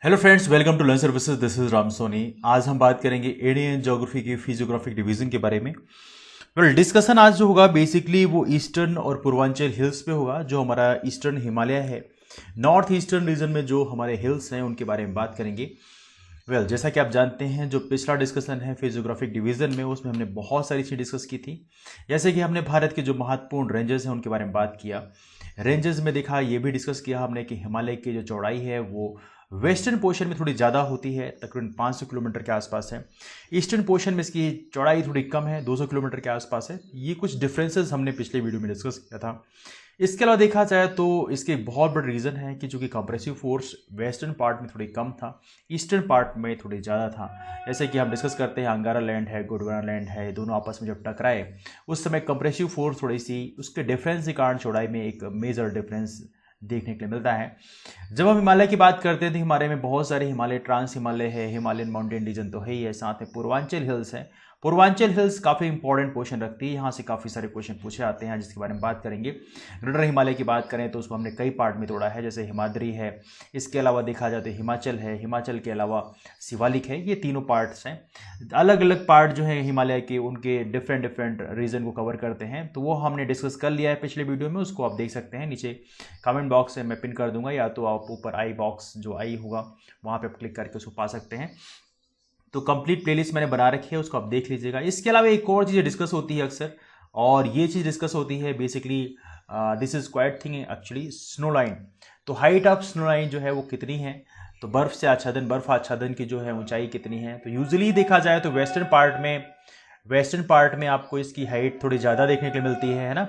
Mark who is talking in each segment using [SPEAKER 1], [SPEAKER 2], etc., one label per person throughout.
[SPEAKER 1] Hello friends, welcome to learn services. This is Ram Soni. आज हम बात करेंगे इंडियन ज्योग्राफी की फिजियोग्राफिक डिवीजन के बारे में। डिस्कशन आज जो होगा बेसिकली वो ईस्टर्न और पूर्वांचल हिल्स पे होगा। जो हमारा ईस्टर्न हिमालय है, नॉर्थ ईस्टर्न रीजन में जो हमारे हिल्स हैं उनके बारे में बात करेंगे। जैसा कि आप जानते हैं, जो पिछला डिस्कशन है फिजियोग्राफिक डिवीजन में, उसमें हमने बहुत सारी चीज़ डिस्कस की थी। जैसे कि हमने भारत के जो महत्वपूर्ण रेंजेस हैं उनके बारे में बात किया। रेंजेस में देखा, ये भी डिस्कस किया हमने कि हिमालय की जो चौड़ाई है वो वेस्टर्न पोर्शन में थोड़ी ज़्यादा होती है, तकरीबन 500 किलोमीटर के आसपास है। ईस्टर्न पोर्शन में इसकी चौड़ाई थोड़ी कम है, 200 किलोमीटर के आसपास है। ये कुछ डिफरेंसेस हमने पिछले वीडियो में डिस्कस किया था। इसके अलावा देखा जाए तो इसके एक बहुत बड़ा रीज़न है कि चूंकि कंप्रेसिव फोर्स वेस्टर्न पार्ट में थोड़ी कम था, ईस्टर्न पार्ट में थोड़ी ज़्यादा था। जैसे कि हम डिस्कस करते हैं, अंगारा लैंड है, गोंडवाना लैंड है, दोनों आपस में जब टकराए उस समय कंप्रेसिव फोर्स थोड़ी सी उसके डिफरेंस के कारण चौड़ाई में एक मेजर डिफरेंस देखने के लिए मिलता है। जब हम हिमालय की बात करते हैं तो हिमालय में बहुत सारे हिमालय, ट्रांस हिमालय है, हिमालयन माउंटेन रीजन तो है ही है, साथ में पूर्वांचल हिल्स है। पूर्वांचल हिल्स काफ़ी इंपॉर्टेंट पोर्शन रखती है, यहाँ से काफ़ी सारे क्वेश्चन पूछे आते हैं जिसके बारे में बात करेंगे। ग्रेटर हिमालय की बात करें तो उसको हमने कई पार्ट में तोड़ा है, जैसे हिमाद्री है, इसके अलावा देखा जाए तो हिमाचल है, हिमाचल के अलावा शिवालिक है। ये तीनों पार्ट्स हैं। अलग अलग पार्ट जो है हिमालय के, उनके डिफरेंट डिफरेंट रीजन को कवर करते हैं, तो वो हमने डिस्कस कर लिया है पिछले वीडियो में। उसको आप देख सकते हैं, नीचे कमेंट बॉक्स में मैं पिन कर दूंगा, या तो आप ऊपर आई बॉक्स जो आई होगा वहाँ पे आप क्लिक करके उसको पा सकते हैं। तो कंप्लीट प्लेलिस्ट मैंने बना रखी है, उसको आप देख लीजिएगा। इसके अलावा एक और चीज़ डिस्कस होती है अक्सर, और ये चीज़ डिस्कस होती है basically, this is quite thing actually, snow line. तो हाइट ऑफ स्नो लाइन जो है वो कितनी है, तो बर्फ से आच्छादन, बर्फ आच्छादन की जो है ऊंचाई कितनी है। तो यूजुअली देखा जाए तो वेस्टर्न पार्ट में आपको इसकी हाइट थोड़ी ज़्यादा देखने के लिए मिलती है ना।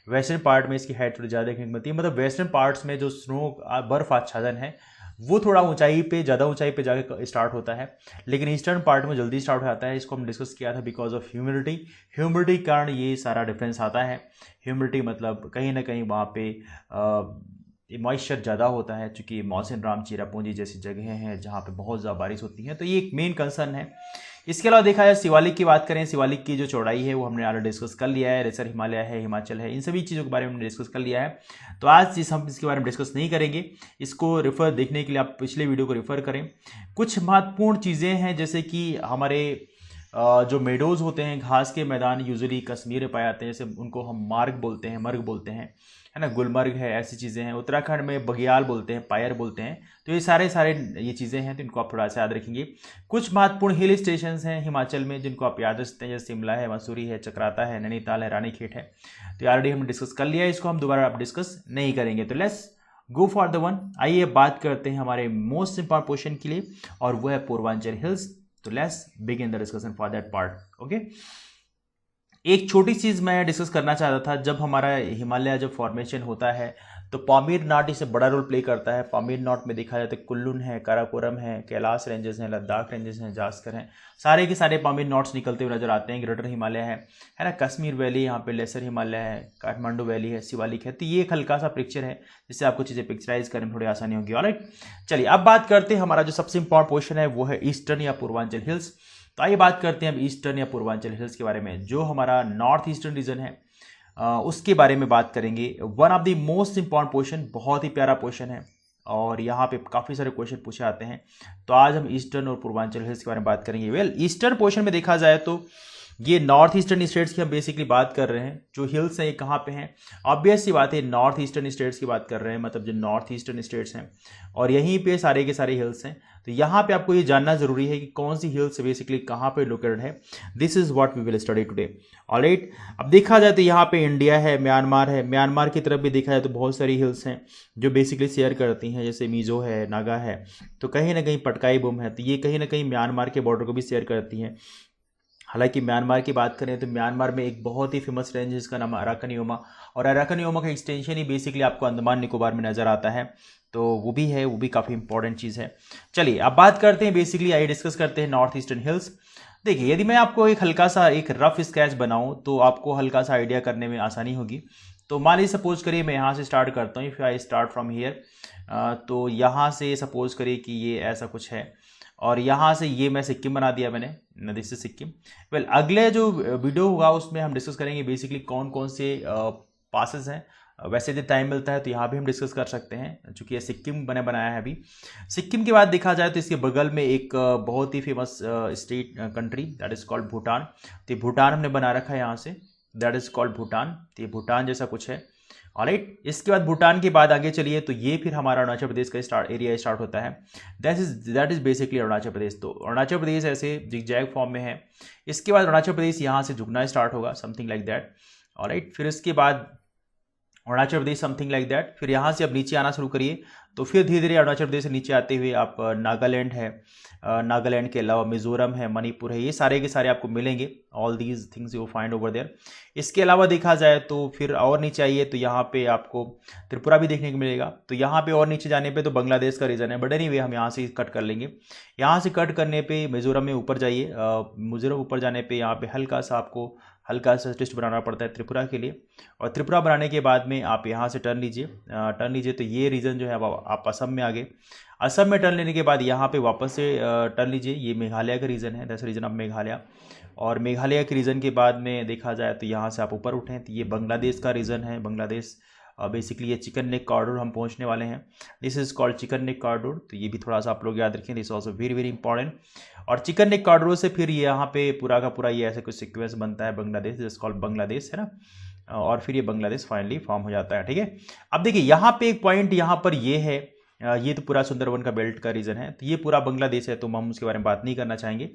[SPEAKER 1] वेस्टर्न पार्ट में इसकी हाइट थोड़ी ज़्यादा देखने को मिलती है, मतलब वेस्टर्न पार्ट्स में जो स्नो बर्फ आच्छादन है वो थोड़ा ऊंचाई पे, ज़्यादा ऊंचाई पे जाके स्टार्ट होता है, लेकिन ईस्टर्न पार्ट में जल्दी स्टार्ट हो जाता है। इसको हम डिस्कस किया था बिकॉज ऑफ ह्यूमिडिटी। ह्यूमिडिटी के कारण ये सारा डिफरेंस आता है। ह्यूमिडिटी मतलब कहीं ना कहीं वहाँ पे मॉइस्चर ज़्यादा होता है, चूँकि मौसिन राम, चिरापूंजी जैसी जगहें हैं जहाँ पे बहुत ज़्यादा बारिश होती है, तो ये एक मेन कंसर्न है। इसके अलावा देखा जाए शिवालिक की बात करें, शिवालिक की जो चौड़ाई है वो हमने ऑलरेडी डिस्कस कर लिया है। रेसर हिमालय है, हिमाचल है, इन सभी चीज़ों के बारे में हमने डिस्कस कर लिया है। तो आज हम इसके बारे में डिस्कस नहीं करेंगे। इसको रेफर देखने के लिए आप पिछले वीडियो को रेफर करें। कुछ महत्वपूर्ण चीज़ें हैं, जैसे कि हमारे जो मेडोज होते हैं, घास के मैदान यूजुअली कश्मीर में पाए जाते हैं, जैसे उनको हम मार्ग बोलते हैं, मर्ग बोलते हैं, है ना। गुलमर्ग है, ऐसी चीज़ें हैं। उत्तराखंड में बगियाल बोलते हैं, पायर बोलते हैं। तो ये सारे सारे ये चीज़ें हैं, तो इनको आप थोड़ा सा याद रखेंगे। कुछ महत्वपूर्ण हिल स्टेशन हैं हिमाचल में जिनको आप याद रख सकते हैं, जैसे शिमला है, मसूरी है, चक्राता है, नैनीताल है, रानीखेत है। तो ऑलरेडी हमने डिस्कस कर लिया है, इसको हम दोबारा आप डिस्कस नहीं करेंगे। तो let's go for the one. आइए बात करते हैं हमारे मोस्ट इंपॉर्टेंट क्वेश्चन के लिए, और वो है पूर्वांचल हिल्स। तो let's begin the discussion for that part. Okay, एक छोटी चीज़ मैं डिस्कस करना चाहता था। जब हमारा हिमालय जब फॉर्मेशन होता है तो पामीर नॉट इससे बड़ा रोल प्ले करता है। पामीर नॉट में देखा जाए तो कुल्लून है, काराकोरम है, कैलाश रेंजेस हैं, लद्दाख रेंजेस हैं, जास्कर हैं, सारे के सारे पामीर नॉट्स निकलते हुए नजर आते हैं। ग्रेटर हिमालय है ना, कश्मीर वैली, यहाँ पे लेसर हिमालय है, काठमांडू वैली है, शिवालिक है। तो ये एक हल्का सा पिक्चर है जिससे आपको चीज़ें पिक्चराइज करने में थोड़ी आसानी होगी। ऑलराइट, चलिए अब बात करते हैं, हमारा जो सबसे इंपॉर्टेंट क्वेश्चन है वो है ईस्टर्न या पूर्वांचल हिल्स। तो आइए बात करते हैं अब ईस्टर्न या पूर्वांचल हिल्स के बारे में। जो हमारा नॉर्थ ईस्टर्न रीजन है उसके बारे में बात करेंगे। One of the most important question, बहुत ही प्यारा क्वेश्चन है, और यहाँ पे काफ़ी सारे क्वेश्चन पूछे आते हैं। तो आज हम ईस्टर्न और पूर्वांचल हिल्स के बारे में बात करेंगे। ईस्टर्न पोर्शन में देखा जाए तो ये नॉर्थ ईस्टर्न स्टेट्स की हम बेसिकली बात कर रहे हैं। जो हिल्स हैं ये कहाँ पे हैं, ऑब्वियस सी बात है नॉर्थ ईस्टर्न स्टेट्स की बात कर रहे हैं, मतलब जो नॉर्थ ईस्टर्न स्टेट्स हैं, और यहीं पे सारे के सारे हिल्स हैं। तो यहाँ पे आपको ये जानना जरूरी है कि कौन सी हिल्स बेसिकली कहाँ पे लोकेटेड है। This is what we will study today. All right, अब देखा जाए तो यहाँ पे इंडिया है, म्यांमार है, म्यांमार की तरफ भी देखा जाए तो बहुत सारी हिल्स हैं जो बेसिकली शेयर करती हैं, जैसे मिजो है, नागा है, तो कहीं ना कहीं पटकाई बुम है, तो ये कहीं ना कहीं म्यांमार के बॉर्डर को भी शेयर करती हैं। हालांकि म्यांमार की बात करें तो म्यांमार में एक बहुत ही फेमस रेंज है जिसका नाम है अराकन, और अराकन का एक्सटेंशन ही बेसिकली आपको अंडमान निकोबार में नज़र आता है। तो वो भी है, वो भी काफ़ी इंपॉर्टेंट चीज़ है। चलिए अब बात करते हैं, बेसिकली आइए डिस्कस करते हैं नॉर्थ ईस्टर्न हिल्स। देखिए, यदि मैं आपको एक हल्का सा एक रफ स्केच बनाऊं तो आपको हल्का सा आइडिया करने में आसानी होगी। तो मान लीजिए, सपोज करिए मैं यहाँ से स्टार्ट करता हूँ, if I start from here, तो यहाँ से सपोज करिए कि ये ऐसा कुछ है, और यहाँ से ये मैं सिक्किम बना दिया मैंने, नदी से सिक्किम। अगले जो वीडियो होगा उसमें हम डिस्कस करेंगे बेसिकली कौन कौन से पासेस हैं वैसे यदि टाइम मिलता है तो यहाँ भी हम डिस्कस कर सकते हैं, चूँकि ये सिक्किम बने बनाया है अभी। सिक्किम के बाद देखा जाए तो इसके बगल में एक बहुत ही famous state country that is called Bhutan. तो भूटान हमने बना रखा है यहाँ से, दैट इज़ कॉल्ड भूटान। तो ये भूटान जैसा कुछ है। ऑलराइट, इसके बाद भूटान के बाद आगे चलिए तो ये फिर हमारा अरुणाचल प्रदेश का एरिया स्टार्ट होता है। That is basically Arunachal Pradesh. तो अरुणाचल प्रदेश ऐसे जिगजैग फॉर्म में है। इसके बाद अरुणाचल प्रदेश यहाँ से झुकना स्टार्ट होगा, समथिंग लाइक दैट। ऑलराइट, फिर इसके बाद Arunachal Pradesh something like that. फिर यहाँ से अब नीचे आना शुरू करिए तो फिर धीरे धीरे अरुणाचल प्रदेश से नीचे आते हुए आप नागालैंड है, नागालैंड के अलावा मिजोरम है, मणिपुर है, ये सारे के सारे आपको मिलेंगे। All these things you find over there. इसके अलावा देखा जाए तो फिर और नीचे आइए तो यहाँ पे आपको त्रिपुरा भी देखने को मिलेगा। तो यहाँ पे और नीचे जाने पे तो बांग्लादेश का रीजन है, बट एनीवे हम यहाँ से कट कर लेंगे। यहाँ से कट करने पे मिजोरम में ऊपर जाइए, मिजोरम ऊपर जाने पे यहाँ पे हल्का सा टेस्ट बनाना पड़ता है त्रिपुरा के लिए। और त्रिपुरा बनाने के बाद में आप यहाँ से टर्न लीजिए तो ये रीजन जो है आप असम में आ गए। असम में टर्न लेने के बाद यहाँ पे वापस से टर्न लीजिए, ये मेघालय का रीजन है, दैट्स रीजन ऑफ मेघालय। और मेघालय के रीजन के बाद में देखा जाए तो यहाँ से आप ऊपर उठें तो ये बांग्लादेश का रीजन है। बांग्लादेश बेसिकली ये चिकन नेक कॉरिडोर हम पहुँचने वाले हैं, this is called chicken neck corridor. तो ये भी थोड़ा सा आप लोग याद रखें, this also very very important. और चिकन नेक कॉरिडोर से फिर यहाँ पे पूरा का पूरा ये ऐसे कुछ सिक्वेंस बनता है, बांग्लादेश, दिस कॉल्ड बांग्लादेश, है ना। और फिर ये बांग्लादेश फाइनली फॉर्म हो जाता है, ठीक है। अब देखिए यहाँ पे एक पॉइंट यहाँ पर ये है, ये तो पूरा सुंदरवन का बेल्ट का रीजन है, तो ये पूरा बांग्लादेश है, तो हम उसके बारे में बात नहीं करना चाहेंगे।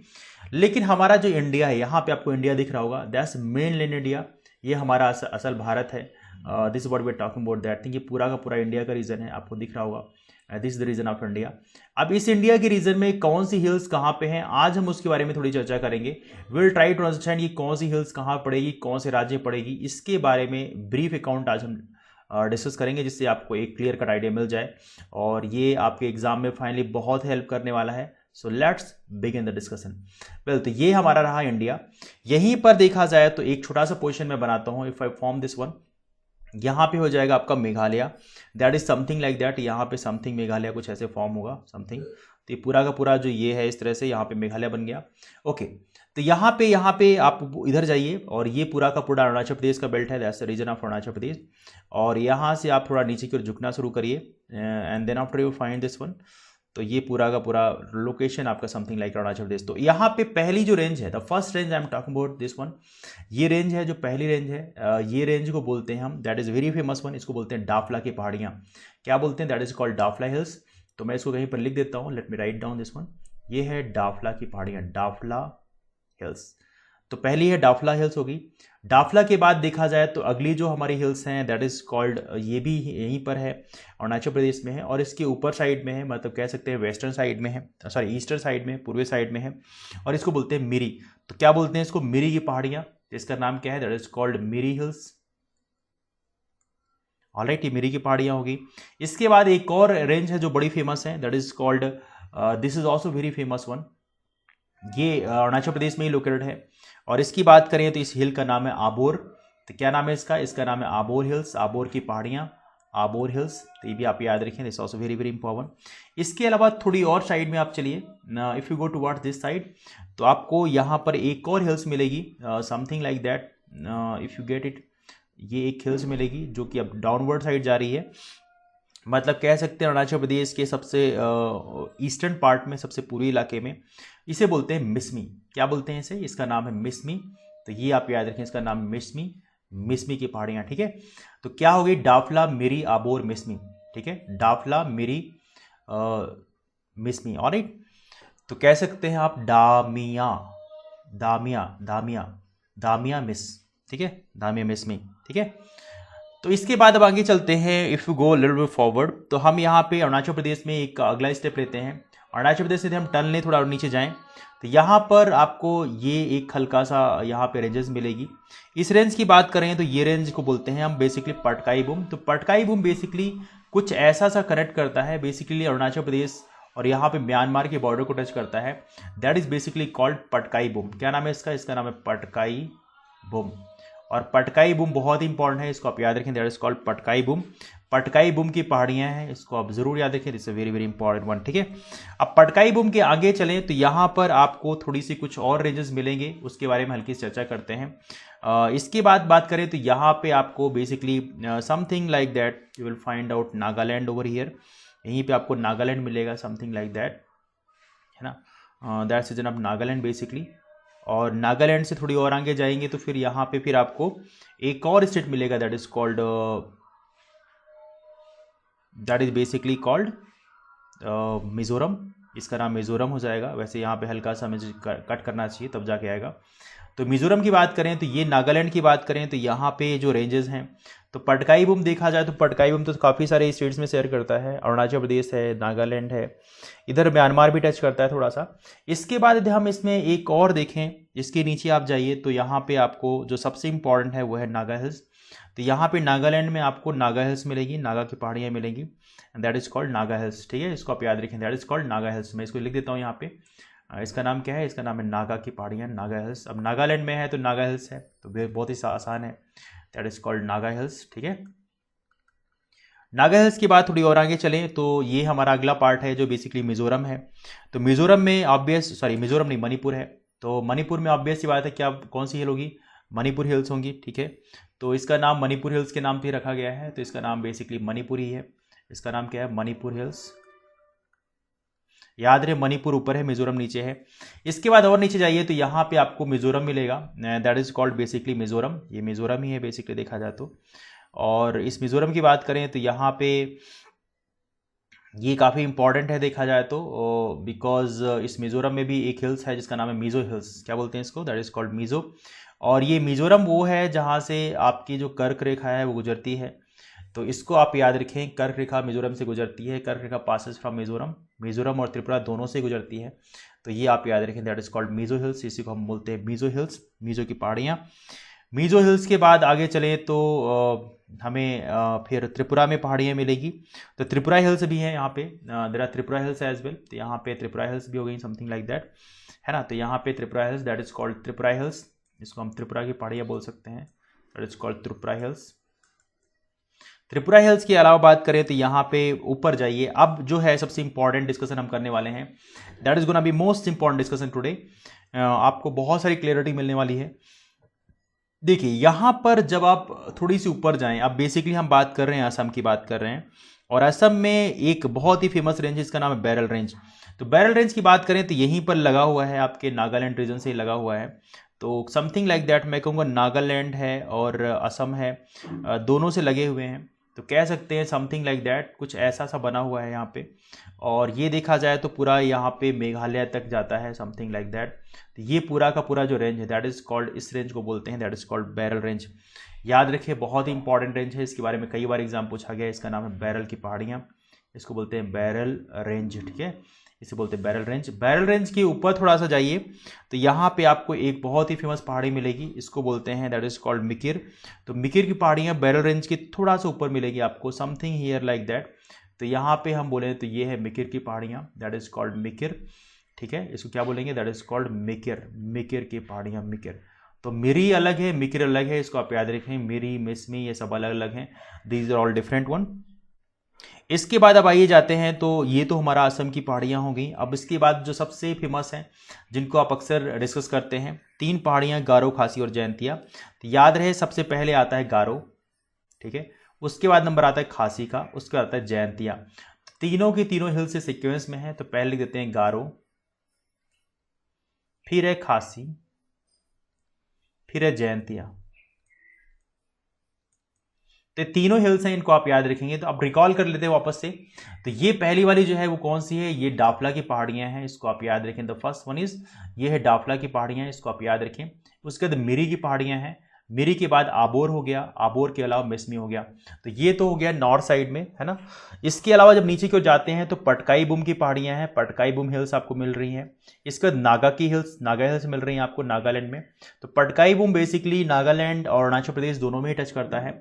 [SPEAKER 1] लेकिन हमारा जो इंडिया है, यहाँ पे आपको इंडिया दिख रहा होगा, दैट्स मेनलैंड इंडिया, ये हमारा असल भारत है। This what we are talking about that thing, ये पूरा का पूरा इंडिया का रीजन है, आपको दिख रहा होगा, this is the reason of India. अब इस इंडिया के रीजन में कौन सी हिल्स कहाँ पे हैं, आज हम उसके बारे में थोड़ी चर्चा करेंगे। विल ट्राई टू अंडरस्टैंड ये कौन सी हिल्स कहाँ पड़ेगी, कौन से राज्य पड़ेगी, इसके बारे में ब्रीफ अकाउंट आज हम डिस्कस करेंगे, जिससे आपको एक क्लियर कट आइडिया मिल जाए और ये आपके एग्जाम में फाइनली बहुत हेल्प करने वाला है। So let's begin the discussion. Well, तो ये हमारा रहा इंडिया। यहीं पर देखा जाए तो एक छोटा सा पोर्शन मैं बनाता हूँ, if I form this one, यहाँ पे हो जाएगा आपका Meghalaya, that is something like that. यहाँ पे समथिंग मेघालय कुछ ऐसे फॉर्म होगा समथिंग। तो ये पूरा का पूरा जो ये है इस तरह से यहाँ पे मेघालय बन गया। ओके, तो यहाँ पे आप इधर जाइए और ये पूरा का पूरा अरुणाचल प्रदेश का बेल्ट है, that's the reason of Arunachal Pradesh. और यहाँ से आप थोड़ा नीचे की ओर झुकना शुरू करिए and then after you find this one. तो ये पूरा का पूरा लोकेशन आपका समथिंग लाइक अरुणाचल प्रदेश। तो यहाँ पे पहली जो रेंज है, the first range I am talking about this one, ये रेंज है जो पहली रेंज है, ये रेंज को बोलते हैं हम, that is very famous one, इसको बोलते हैं डाफला की पहाड़ियाँ। क्या बोलते हैं, that is called Dafla hills. तो मैं इसको कहीं पर लिख देता हूँ, let me write down this one, ये है डाफला की पहाड़ियाँ, डाफला हिल्स। तो पहली है डाफला हिल्स होगी। डाफला के बाद देखा जाए तो अगली जो हमारी हिल्स हैं दैट इज कॉल्ड, ये भी यहीं पर है, अरुणाचल प्रदेश में है और इसके ऊपर साइड में है, मतलब कह सकते हैं वेस्टर्न साइड में है, सॉरी ईस्टर्न साइड में, पूर्वी साइड में है, और इसको बोलते हैं मिरी। तो क्या बोलते हैं इसको, मिरी की पहाड़ियाँ। इसका नाम क्या है, that is called Miri hills. Alright, ये मिरी की पहाड़ियाँ होगी। इसके बाद एक और रेंज है जो बड़ी फेमस है, that is called, this is also very famous one, ये अरुणाचल प्रदेश में ही लोकेटेड है। और इसकी बात करें तो इस हिल का नाम है आबोर। तो क्या नाम है इसका नाम है आबोर हिल्स, आबोर की पहाड़ियाँ, आबोर हिल्स। तो ये भी आप याद रखें, this also very very important. इसके अलावा थोड़ी और साइड में आप चलिए, if you go towards this side तो आपको यहाँ पर एक और हिल्स मिलेगी, something like that, if you get it, ये एक हिल्स मिलेगी जो कि अब डाउनवर्ड साइड जा रही है, मतलब कह सकते हैं अरुणाचल प्रदेश के सबसे ईस्टर्न पार्ट में, सबसे पूर्वी इलाके में। इसे बोलते हैं मिसमी। क्या बोलते हैं इसे, इसका नाम है मिसमी। तो ये आप याद रखें, इसका नाम मिसमी, मिसमी की पहाड़ियाँ, ठीक है। तो क्या होगी, डाफला, मिरी, आबोर, मिसमी, ठीक है, डाफला, मिरी, मिसमी। ऑलराइट, तो कह सकते हैं आप दामिया, दामिया, दामिया, दामिया मिस, ठीक है, दामिया मिसमी, ठीक है। तो इसके बाद अब आगे चलते हैं, if you go little bit forward, तो हम यहाँ पे अरुणाचल प्रदेश में एक अगला स्टेप लेते हैं। अरुणाचल प्रदेश से हम टर्न लें थोड़ा और नीचे जाएं तो यहाँ पर आपको ये एक हल्का सा यहाँ पे रेंजेस मिलेगी। इस रेंज की बात करें तो ये रेंज को बोलते हैं हम बेसिकली पटकाई बूम। तो पटकाई बूम बेसिकली कुछ ऐसा सा कनेक्ट करता है बेसिकली अरुणाचल प्रदेश और यहाँ पे म्यांमार के बॉर्डर को टच करता है, that is basically called Patkai boom. क्या नाम है इसका नाम है पटकाई बूम। और पटकाई बूम बहुत ही इंपॉर्टेंट है, इसको आप याद रखें, that is called Patkai Bum. Patkai Bum की पहाड़ियां हैं, इसको आप जरूर याद रखें, this is very very important one. ठीक है, अब पटकाई बुम के आगे चलें तो यहां पर आपको थोड़ी सी कुछ और रेंजेस मिलेंगे, उसके बारे में हल्की चर्चा करते हैं। इसके बाद बात करें तो यहाँ पे आपको basically something like that you will find out Nagaland over here, यहीं पे आपको नागालैंड मिलेगा, समथिंग लाइक दैट, है ना, that's region of Nagaland basically. और नागालैंड से थोड़ी और आगे जाएंगे तो फिर यहाँ पे फिर आपको एक और स्टेट मिलेगा, that is called, that is basically called Mizoram, इसका नाम मिजोरम हो जाएगा। वैसे यहाँ पे हल्का सा मुझे कट करना चाहिए तब जाके आएगा। तो मिजोरम की बात करें तो ये, नागालैंड की बात करें तो यहाँ पे जो रेंजेस हैं, तो पटकाई बुम देखा जाए तो पटकाई बुम तो काफ़ी सारे स्टेट्स में शेयर करता है, अरुणाचल प्रदेश है, नागालैंड है, इधर म्यांमार भी टच करता है थोड़ा सा। इसके बाद यदि हम इसमें एक और देखें, इसके नीचे आप जाइए तो यहाँ पे आपको जो सबसे इंपॉर्टेंट है वो है नागा हिल्स। तो यहाँ पे नागालैंड में आपको नागा हिल्स मिलेगी, नागा की पहाड़ियाँ मिलेंगी, that is called Naga hills. ठीक है, इसको आप याद रखें, that is called Naga hills. मैं इसको लिख देता हूँ यहाँ पे, इसका नाम क्या है, इसका नाम है नागा की पहाड़ियाँ, नागा हिल्स। अब नागालैंड में है तो नागा हिल्स है, तो बहुत ही आसान है, that is called Naga hills. ठीक है, नागा हिल्स की बात थोड़ी और आगे चलें तो ये हमारा अगला पार्ट है जो बेसिकली मिजोरम है। तो मिजोरम में ऑब्वियस, सॉरी मिजोरम नहीं, मणिपुर है। तो मणिपुर में ऑब्वियस सी बात है, क्या कौन सी हिल होगी, मणिपुर हिल्स होंगी। ठीक है, तो इसका नाम मणिपुर हिल्स के नाम पे रखा गया है, तो इसका नाम बेसिकली मणिपुर ही है। इसका नाम क्या है, मणिपुर हिल्स। याद रहे, मणिपुर ऊपर है, मिजोरम नीचे है। इसके बाद और नीचे जाइए तो यहाँ पे आपको मिजोरम मिलेगा, that is called basically Mizoram, ये मिजोरम ही है बेसिकली देखा जाए तो। और इस मिजोरम की बात करें तो यहाँ पे ये काफ़ी इंपॉर्टेंट है देखा जाए तो, बिकॉज इस मिजोरम में भी एक हिल्स है जिसका नाम है मीजो हिल्स, क्या बोलते हैं इसको, दैट इज कॉल्ड मीजो। और ये मिजोरम वो है जहाँ से आपकी जो कर्क रेखा है वो गुजरती है, तो इसको आप याद रखें, कर्क रेखा मिजोरम से गुजरती है, कर्क रेखा पासेस फ्रॉम मिजोरम, मिजोरम और त्रिपुरा दोनों से गुजरती है, तो ये आप याद रखें, that is called Mizo hills, इसी को हम बोलते हैं मीजो हिल्स, मीजो की पहाड़ियाँ। मीजो हिल्स के बाद आगे चले तो हमें फिर त्रिपुरा में पहाड़ियाँ मिलेगी, तो त्रिपुरा हिल्स भी हैं यहाँ पे, there are Tripura hills as well, तो यहाँ पे त्रिपुरा हिल्स भी हो गई, समथिंग लाइक दैट, है ना। तो यहाँ पे Tripura hills, that is called Tripura hills, इसको हम त्रिपुरा की पहाड़ियाँ बोल सकते हैं, that is called Tripura hills. Tripura hills की अलावा बात करें तो यहाँ पे ऊपर जाइए, अब जो है सबसे इंपॉर्टेंट डिस्कशन हम करने वाले हैं, that is gonna be most important discussion today, आपको बहुत सारी क्लियरिटी मिलने वाली है। देखिए यहाँ पर जब आप थोड़ी सी ऊपर जाएं, अब बेसिकली हम बात कर रहे हैं असम की बात कर रहे हैं, और असम में एक बहुत ही फेमस रेंज है, इसका नाम है बैरल रेंज। तो बैरल रेंज की बात करें तो यहीं पर लगा हुआ है, आपके नागालैंड रीजन से ही लगा हुआ है, तो समथिंग लाइक दैट मैं कहूँगा नागालैंड है और असम है, दोनों से लगे हुए हैं, तो कह सकते हैं समथिंग लाइक दैट, कुछ ऐसा सा बना हुआ है यहाँ पे। और ये देखा जाए तो पूरा यहाँ पे मेघालय तक जाता है, समथिंग लाइक दैट। तो ये पूरा का पूरा जो रेंज है, दैट इज कॉल्ड, इस रेंज को बोलते हैं, that is called barrel range. याद रखिए, बहुत ही इंपॉर्टेंट रेंज है, इसके बारे में कई बार एग्जाम पूछा गया है। इसका नाम है बैरल की पहाड़ियाँ, इसको बोलते हैं बैरल रेंज। ठीक है, इसे बोलते हैं बैरल रेंज। बैरल रेंज के ऊपर थोड़ा सा जाइए तो यहाँ पे आपको एक बहुत ही फेमस पहाड़ी मिलेगी, इसको बोलते हैं, दैट इज कॉल्ड मिकिर। तो मिकिर की पहाड़ियाँ बैरल रेंज के थोड़ा सा ऊपर मिलेगी आपको, समथिंग हियर लाइक दैट। तो यहाँ पे हम बोले तो ये है मिकिर की पहाड़ियाँ, दैट इज कॉल्ड मिकिर। ठीक है, इसको क्या बोलेंगे, that is called Mikir, Mikir की पहाड़ियाँ, मिकिर। तो मिरी अलग है, मिकिर अलग है, इसको आप याद रखें, मिरी, मिसमी, ये सब अलग अलग हैं, these are all different one. इसके बाद अब आइए जाते हैं, तो ये तो हमारा असम की पहाड़ियाँ हो गई। अब इसके बाद जो सबसे फेमस हैं, जिनको आप अक्सर डिस्कस करते हैं, 3 पहाड़ियाँ, गारो, खासी और जयंतिया। तो याद रहे, सबसे पहले आता है गारो, ठीक है, उसके बाद नंबर आता है खासी का, उसके बाद आता है जयंतिया। तीनों की तीनों हिल से सीक्वेंस में है, तो पहले लिख देते हैं गारो, फिर है खासी, फिर है जयंतिया। तो तीनों हिल्स हैं, इनको आप याद रखेंगे। तो अब रिकॉल कर लेते हैं वापस से। तो ये पहली वाली जो है वो कौन सी है, ये डाफला की पहाड़ियां हैं, इसको आप याद रखें। द फर्स्ट वन इज, ये है डाफला की पहाड़ियां, इसको आप याद रखें। उसके बाद मिरी की पहाड़ियां हैं, मिरी के बाद आबोर हो गया, आबोर के अलावा मिसमी हो गया। तो ये तो हो गया नॉर्थ साइड में, है ना। इसके अलावा जब नीचे की ओर जाते हैं तो पटकाई बुम की पहाड़ियां हैं, पटकाई बुम हिल्स आपको मिल रही हैं। इसके बाद नागा की हिल्स, नागा हिल्स मिल रही हैं आपको नागालैंड में। तो पटकाई बुम बेसिकली नागालैंड और अरुणाचल प्रदेश दोनों में ही टच करता है।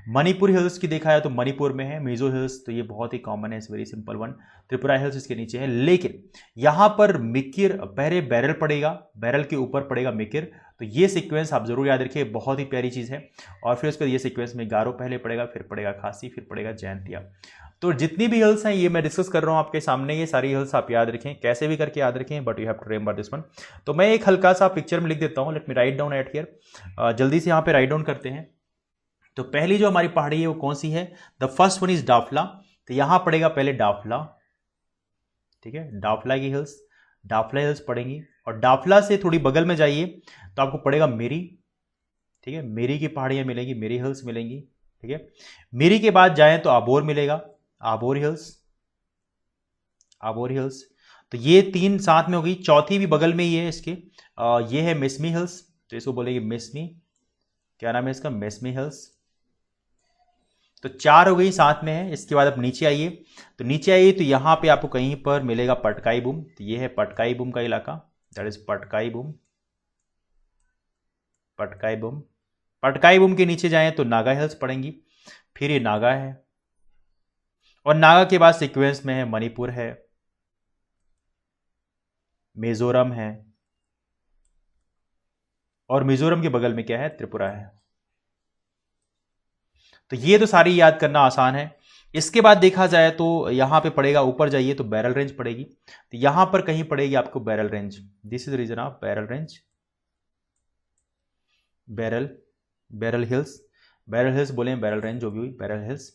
[SPEAKER 1] मणिपुर हिल्स की देखा है तो मणिपुर में है। मिजो हिल्स तो ये बहुत ही कॉमन है, इस very simple one. Tripura hills इसके नीचे है। लेकिन यहाँ पर मिकिर, पहले बैरल पड़ेगा, बैरल के ऊपर पड़ेगा मिकिर, तो ये सीक्वेंस आप जरूर याद रखिए, बहुत ही प्यारी चीज़ है। और फिर उसके बाद ये सीक्वेंस में गारो पहले पड़ेगा, फिर पड़ेगा खासी, फिर पड़ेगा जैंतिया। तो जितनी भी हिल्स हैं ये मैं डिस्कस कर रहा हूँ आपके सामने, ये सारी हिल्स आप याद रखें, कैसे भी करके याद रखें, but you have to remember this one. तो मैं एक हल्का सा पिक्चर में लिख देता हूँ, let me write down eight here. जल्दी से यहाँ पे राइट डाउन करते हैं। तो पहली जो हमारी पहाड़ी है वो कौन सी है? The first one is Dafla. तो यहां पड़ेगा पहले डाफला, ठीक है, डाफला की हिल्स, डाफला हिल्स पड़ेंगी। और डाफला से थोड़ी बगल में जाइए तो आपको पड़ेगा मेरी, ठीक है, मेरी की पहाड़ियां मिलेंगी, मेरी हिल्स मिलेंगी, ठीक है। मेरी के बाद जाएं तो आबोर मिलेगा, आबोर हिल्स, आबोर हिल्स। तो ये तीन साथ में हो गई। चौथी भी बगल में ही है इसके, ये है मिसमी हिल्स, तो इसको बोलेंगे मिसमी, क्या नाम है इसका? मिसमी हिल्स। तो चार हो गई, साथ में है। इसके बाद आप नीचे आइए, तो नीचे आइए तो यहां पे आपको कहीं पर मिलेगा पटकाई बूम। तो ये है पटकाई बूम का इलाका, that is Patkai Bum, Patkai Bum. Patkai boom के नीचे जाएं तो नागा हिल्स पड़ेंगी, फिर ये नागा है। और नागा के बाद सीक्वेंस में है मणिपुर है, मिजोरम है, और मिजोरम के बगल में क्या है? त्रिपुरा है। तो ये तो सारी याद करना आसान है। इसके बाद देखा जाए तो यहां पे पड़ेगा, ऊपर जाइए तो बैरल रेंज पड़ेगी। तो यहां पर कहीं पड़ेगी आपको Barail range, this is region of Barail range, Barail, Barail hills, Barail hills बोले बैरल रेंज जो भी हुई, बैरल हिल्स।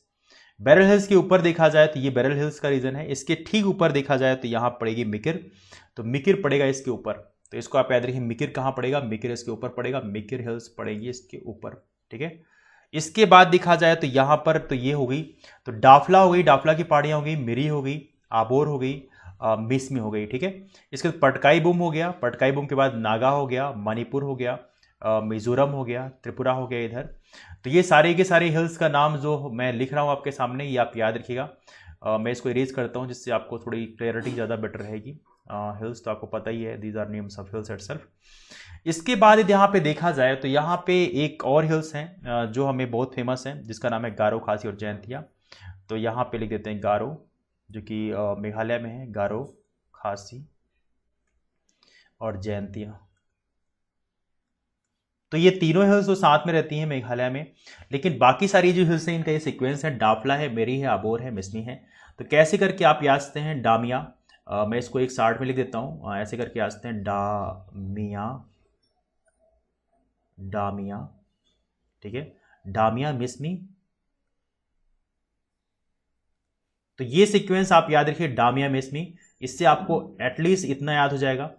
[SPEAKER 1] बैरल हिल्स के ऊपर देखा जाए तो ये बैरल हिल्स का रीजन है। इसके ठीक ऊपर देखा जाए तो यहां पड़ेगी मिकिर, तो मिकिर पड़ेगा इसके ऊपर। तो इसको आप याद रखिए, मिकिर कहां पड़ेगा? मिकिर इसके ऊपर पड़ेगा, मिकिर हिल्स पड़ेगी इसके ऊपर, ठीक है। इसके बाद देखा जाए तो यहां पर तो ये हो गई, तो डाफला हो गई, डाफला की पहाड़ियां हो गई, मिरी हो गई, आबोर हो गई, मिसमी हो गई, ठीक है। इसके बाद पटकाई बूम हो गया, पटकाई बूम के बाद नागा हो गया, मणिपुर हो गया, मिजोरम हो गया, त्रिपुरा हो गया इधर। तो ये सारे के सारे हिल्स का नाम जो मैं लिख रहा हूँ आपके सामने, ये आप याद रखिएगा। मैं इसको इरेज करता हूँ जिससे आपको थोड़ी क्लैरिटी ज़्यादा बेटर रहेगी। हिल्स तो आपको पता ही है, these are names of hills itself. इसके बाद यदि यहाँ पे देखा जाए तो यहाँ पे एक और हिल्स हैं जो हमें बहुत फेमस हैं, जिसका नाम है गारो, खासी और जैंतिया। तो यहाँ पे लिख देते हैं गारो, जो कि मेघालय में है, गारो, खासी और जैंतिया। तो ये तीनों हिल्स तो साथ में रहती हैं मेघालय में, लेकिन बाकी सारी जो हिल्स हैं इनका ये सीक्वेंस है, डाफला है, मेरी है, आबोर है, मिसमी है। तो कैसे करके आप याद सकते हैं? डामिया, मैं इसको एक सार्ट में लिख देता हूँ, ऐसे करके याद सकते हैं, डामिया, डामिया, ठीक है, डामिया, मिसमी। तो ये सीक्वेंस आप याद रखिए, डामिया, मिसमी, इससे आपको एटलीस्ट इतना याद हो जाएगा।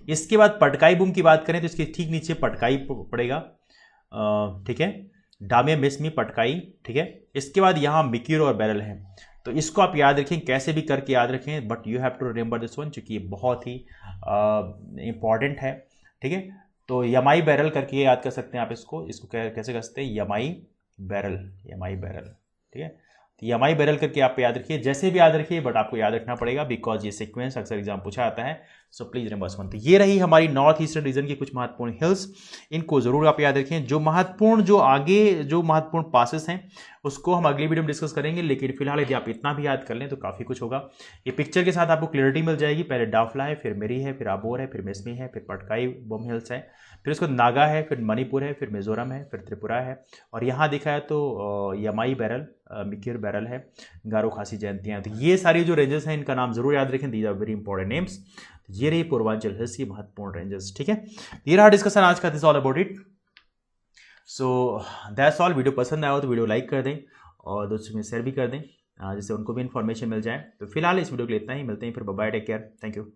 [SPEAKER 1] इसके बाद पटकाई बूम की बात करें तो इसके ठीक नीचे पटकाई पड़ेगा, ठीक है, डामिया, मिसमी, पटकाई, ठीक है। इसके बाद यहां मिकिर और बैरल है। तो इसको आप याद रखें, कैसे भी करके याद रखें, but you have to remember this one, क्योंकि ये बहुत ही इंपॉर्टेंट है, ठीक है। तो यमाई बैरल करके याद कर सकते हैं आप इसको, इसको कैसे कर सकते हैं? यमाई बैरल, यमाई बैरल, ठीक है। तो यमाई बैरल करके आप याद रखिए, जैसे भी याद रखिए, बट आपको याद रखना पड़ेगा बिकॉज ये सीक्वेंस अक्सर एग्जाम पूछा जाता है। So please remember one. तो ये रही हमारी नॉर्थ ईस्टर्न रीजन की कुछ महत्वपूर्ण हिल्स, इनको जरूर आप याद रखें। जो महत्वपूर्ण, जो आगे जो महत्वपूर्ण पासेस हैं उसको हम अगली वीडियो में डिस्कस करेंगे, लेकिन फिलहाल यदि आप इतना भी याद कर लें तो काफी कुछ होगा। ये पिक्चर के साथ आपको क्लियरिटी मिल जाएगी। पहले डाफला है, फिर मेरी है, फिर आबोर है, फिर मिसमी है, फिर पटकाई बम हिल्स है, फिर उसके बाद नागा है, फिर मणिपुर है, फिर मिजोरम है, फिर त्रिपुरा है, और यहाँ देखा है तो यमाई बैरल, मिकिर बैरल है, गारो, खासी, जैंतिया। तो ये सारी जो रेंजेस हैं इनका नाम जरूर याद रखें, these are very important names. ये रही पूर्वांचल हिल्स की महत्वपूर्ण रेंजेस, ठीक है। ये रहा डिस्कशन आज का, this all about it. So that's all. Video पसंद आया हो तो वीडियो लाइक कर दें और दोस्तों में शेयर भी कर दें, जिससे उनको भी इन्फॉर्मेशन मिल जाए। तो फिलहाल इस वीडियो के लिए इतना ही, मिलते हैं फिर, bye, take care, thank you.